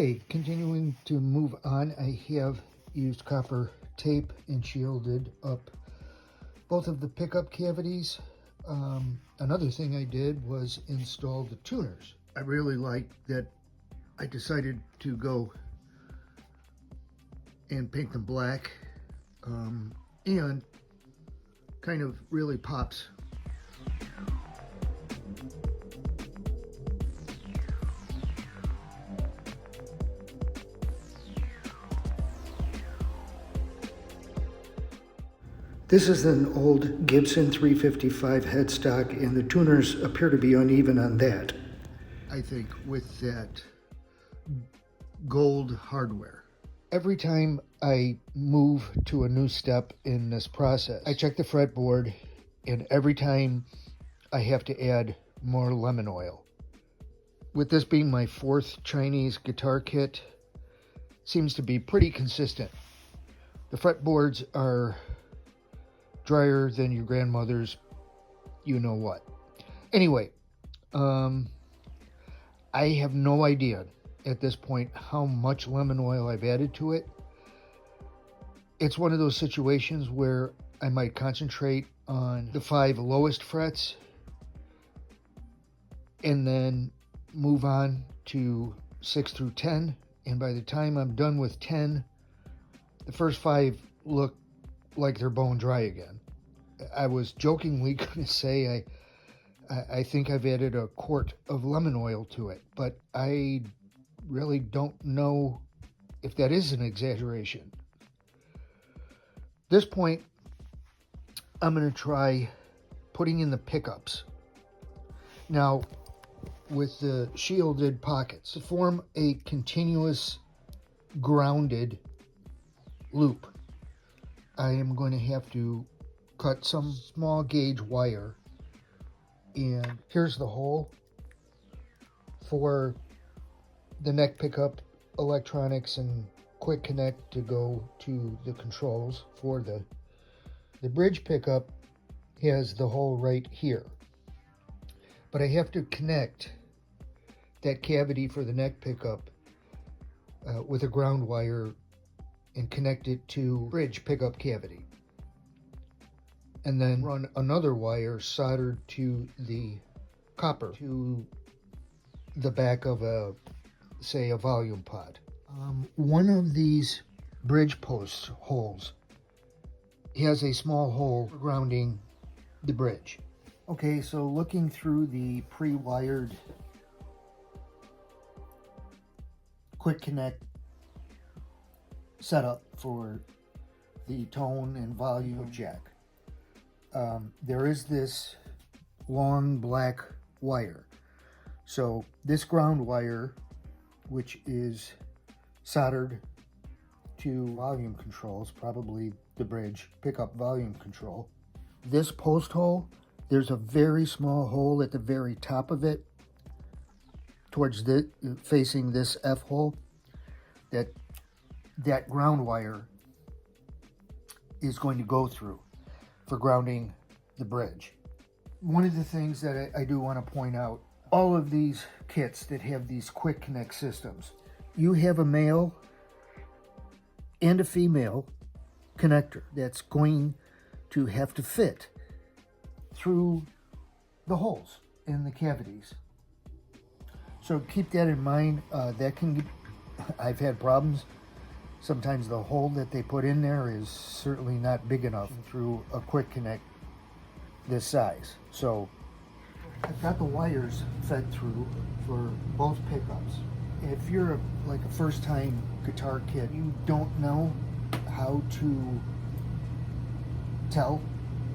Okay, continuing to move on, I have used copper tape and shielded up both of the pickup cavities. Another thing I did was install the tuners. I really like that I decided to go and paint them black, and kind of really pops. This is an old Gibson 355 headstock, and the tuners appear to be uneven on that. I think with that gold hardware. Every time I move to a new step in this process, I check the fretboard, and every time I have to add more lemon oil. With this being my fourth Chinese guitar kit, seems to be pretty consistent. The fretboards are drier than your grandmother's you know what. Anyway, I have no idea at this point how much lemon oil I've added to it. It's one of those situations where I might concentrate on the 5 lowest frets and then move on to 6 through 10, and by the time I'm done with 10, the first 5 look like they're bone dry again. I was jokingly going to say I think I've added a quart of lemon oil to it, but I really don't know if that is an exaggeration. At this point, I'm going to try putting in the pickups. Now, with the shielded pockets, to form a continuous grounded loop, I am going to have to cut some small gauge wire, and here's the hole for the neck pickup electronics and quick connect to go to the controls. For the bridge pickup has the hole right here, but I have to connect that cavity for the neck pickup with a ground wire and connect it to bridge pickup cavity, and then run another wire soldered to the copper to the back of a volume pod. One of these bridge post holes has a small hole for grounding the bridge. Okay, so looking through the pre-wired quick connect setup for the tone and volume jack, there is this long black wire. So this ground wire, which is soldered to volume controls, probably the bridge pickup volume control. This post hole, there's a very small hole at the very top of it, towards the facing this F hole, that ground wire is going to go through for grounding the bridge. One of the things that I do want to point out, all of these kits that have these quick connect systems, you have a male and a female connector that's going to have to fit through the holes in the cavities. So keep that in mind. I've had problems. Sometimes the hole that they put in there is certainly not big enough through a quick connect this size. So I've got the wires fed through for both pickups. If you're like a first-time guitar kit, you don't know how to tell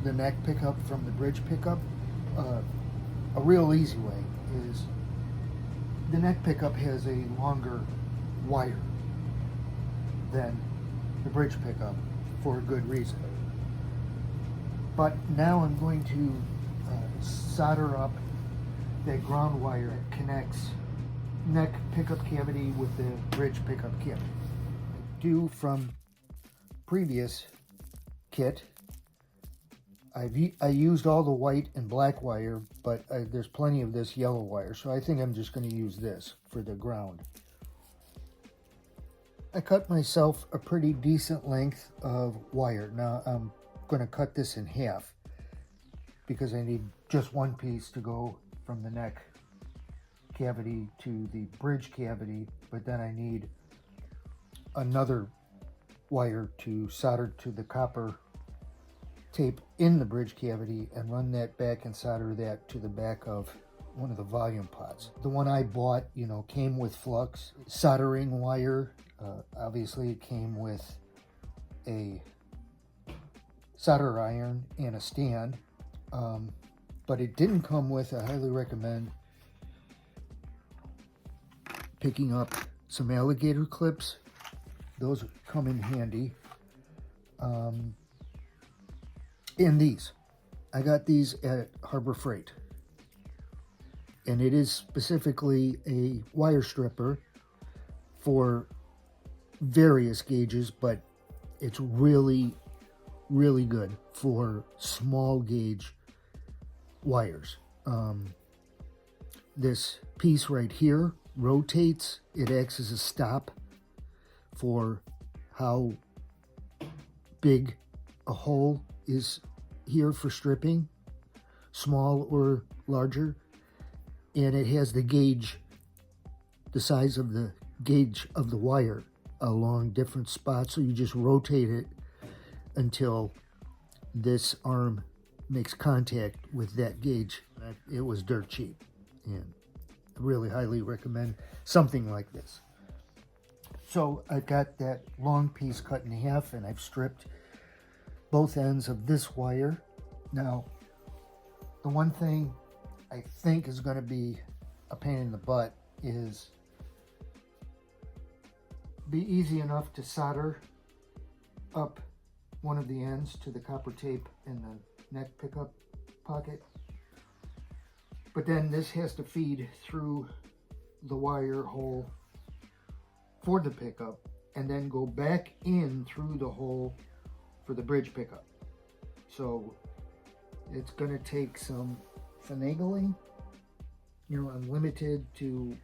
the neck pickup from the bridge pickup, a real easy way is the neck pickup has a longer wire than the bridge pickup for a good reason. But now I'm going to solder up that ground wire that connects neck pickup cavity with the bridge pickup cavity. Do from previous kit, I used all the white and black wire, but there's plenty of this yellow wire, so I think I'm just going to use this for the ground. I cut myself a pretty decent length of wire. Now I'm going to cut this in half because I need just one piece to go from the neck cavity to the bridge cavity, but then I need another wire to solder to the copper tape in the bridge cavity and run that back and solder that to the back of one of the volume pots. The one I bought, you know, came with flux soldering wire. Obviously it came with a solder iron and a stand, but it didn't come with, I highly recommend picking up some alligator clips. Those come in handy. And these, I got these at Harbor Freight, and it is specifically a wire stripper for various gauges, but it's really good for small gauge wires. This piece right here rotates. It acts as a stop for how big a hole is here for stripping, small or larger, and it has the gauge, the size of the gauge of the wire along different spots, so you just rotate it until this arm makes contact with that gauge. It was dirt cheap, and I really highly recommend something like this. So I got that long piece cut in half, and I've stripped both ends of this wire. Now, the one thing I think is going to be a pain in the butt is be easy enough to solder up one of the ends to the copper tape in the neck pickup pocket. But then this has to feed through the wire hole for the pickup and then go back in through the hole for the bridge pickup. So it's going to take some finagling. You know, I'm limited to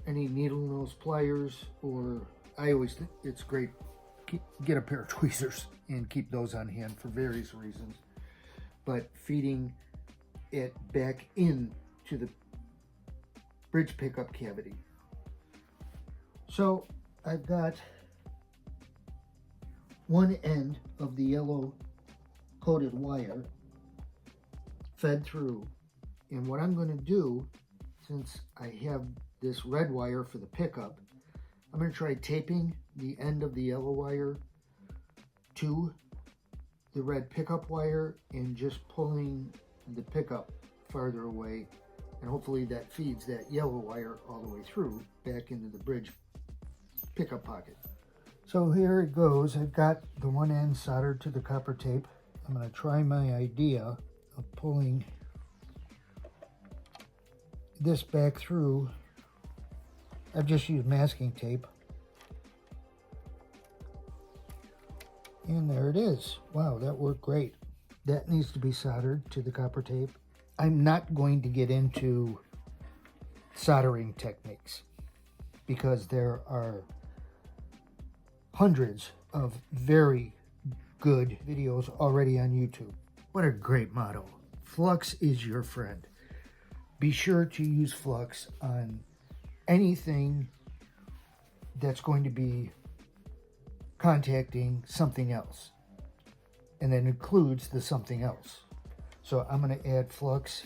any needle nose pliers, or I always think it's great, get a pair of tweezers and keep those on hand for various reasons. But feeding it back in to the bridge pickup cavity. So I've got one end of the yellow coated wire fed through, and what I'm going to do, since I have this red wire for the pickup, I'm going to try taping the end of the yellow wire to the red pickup wire and just pulling the pickup farther away, and hopefully that feeds that yellow wire all the way through back into the bridge pickup pocket. So here it goes. I've got the one end soldered to the copper tape. I'm going to try my idea of pulling this back through. I've just used masking tape. And there it is. Wow, that worked great. That needs to be soldered to the copper tape. I'm not going to get into soldering techniques because there are hundreds of very good videos already on YouTube. What a great motto. Flux is your friend. Be sure to use flux on anything that's going to be contacting something else, and that includes the something else. So I'm going to add flux.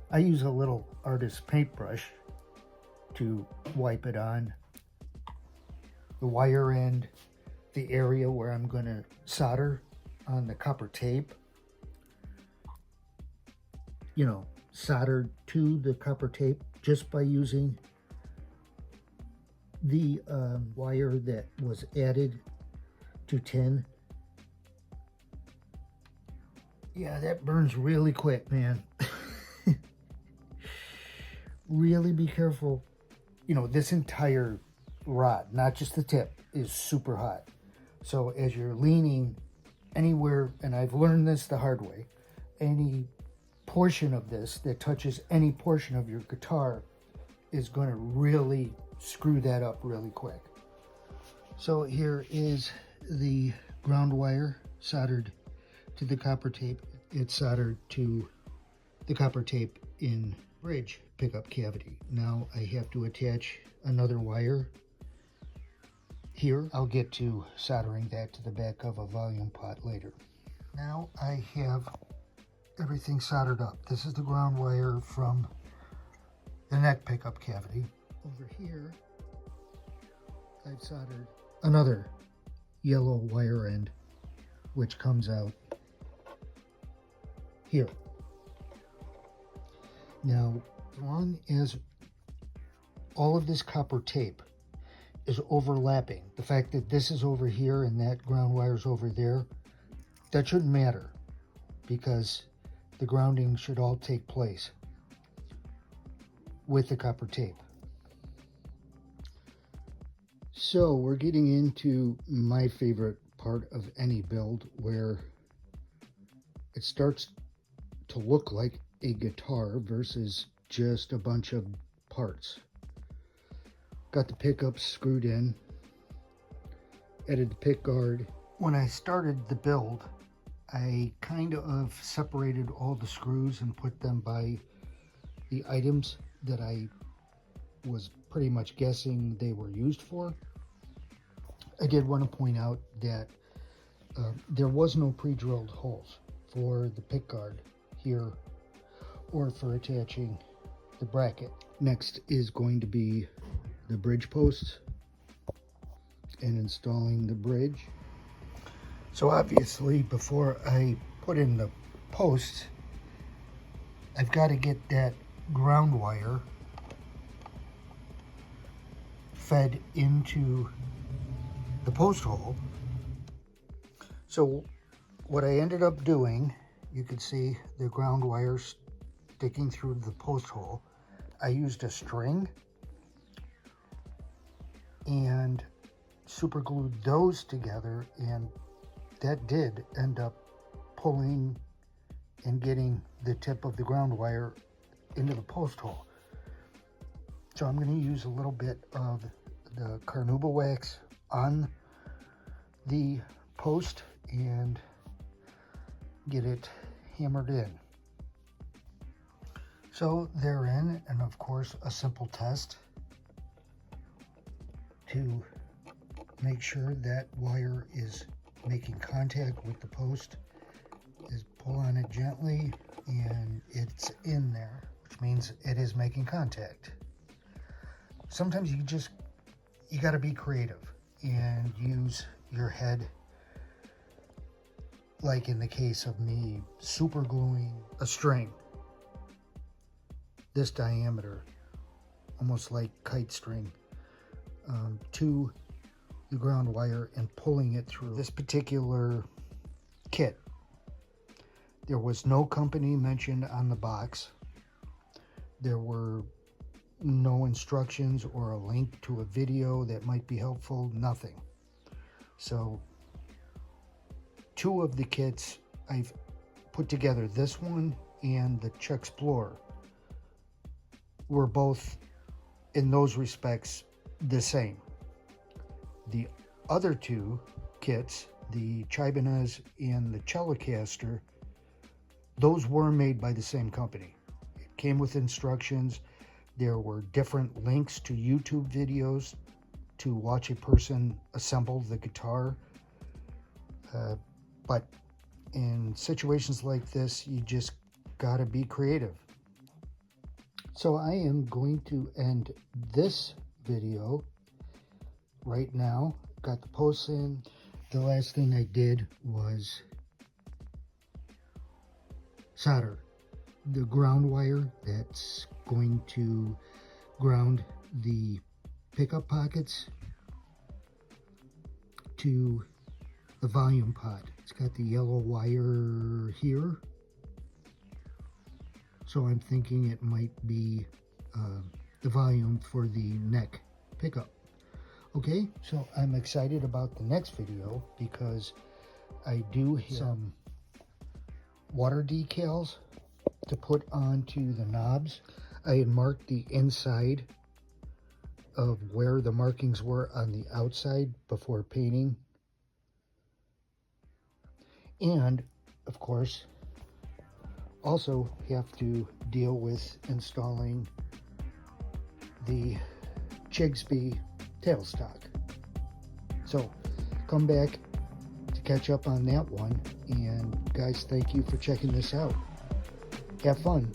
I use a little artist paintbrush to wipe it on the wire end, the area where I'm going to solder on the copper tape, you know, soldered to the copper tape just by using the wire that was added to tin. Yeah, that burns really quick, man. Really be careful. You know, this entire rod, not just the tip, is super hot. So as you're leaning anywhere, and I've learned this the hard way, any portion of this that touches any portion of your guitar is going to really screw that up really quick. So here is the ground wire soldered to the copper tape. It's soldered to the copper tape in bridge pickup cavity. Now I have to attach another wire here. I'll get to soldering that to the back of a volume pot later. Now I have everything soldered up. This is the ground wire from the neck pickup cavity. Over here, I've soldered another yellow wire end, which comes out here. Now, as long as all of this copper tape is overlapping, the fact that this is over here and that ground wire is over there, that shouldn't matter, because the grounding should all take place with the copper tape. So we're getting into my favorite part of any build, where it starts to look like a guitar versus just a bunch of parts. Got the pickups screwed in, added the pick guard. When I started the build, I kind of separated all the screws and put them by the items that I was pretty much guessing they were used for. I did want to point out that there was no pre-drilled holes for the pick guard here or for attaching the bracket. Next is going to be the bridge posts and installing the bridge. So obviously, before I put in the posts, I've got to get that ground wire fed into the post hole. So what I ended up doing, you can see the ground wire sticking through the post hole. I used a string and super glued those together, and that did end up pulling and getting the tip of the ground wire into the post hole. So I'm going to use a little bit of the carnauba wax on the post and get it hammered in. So they're in, and of course a simple test to make sure that wire is making contact with the post is pull on it gently and it's in there, which means it is making contact. Sometimes you got to be creative and use your head, like in the case of me super gluing a string this diameter, almost like kite string, to the ground wire and pulling it through. This particular kit, there was no company mentioned on the box. There were no instructions or a link to a video that might be helpful, nothing. So two of the kits I've put together, this one and the Czech Explorer, were both in those respects the same. The other two kits, the Chibanez and the Telecaster, those were made by the same company. It came with instructions. There were different links to YouTube videos to watch a person assemble the guitar. But in situations like this, you just gotta be creative. So I am going to end this video right now. Got the posts in. The last thing I did was solder the ground wire that's going to ground the pickup pockets to the volume pot. It's got the yellow wire here, so I'm thinking it might be the volume for the neck pickup. Okay, so I'm excited about the next video because I do have some water decals to put onto the knobs. I had marked the inside of where the markings were on the outside before painting. And, of course, also have to deal with installing the C.O.G tailstock. So, come back to catch up on that one. And guys, thank you for checking this out. Have fun.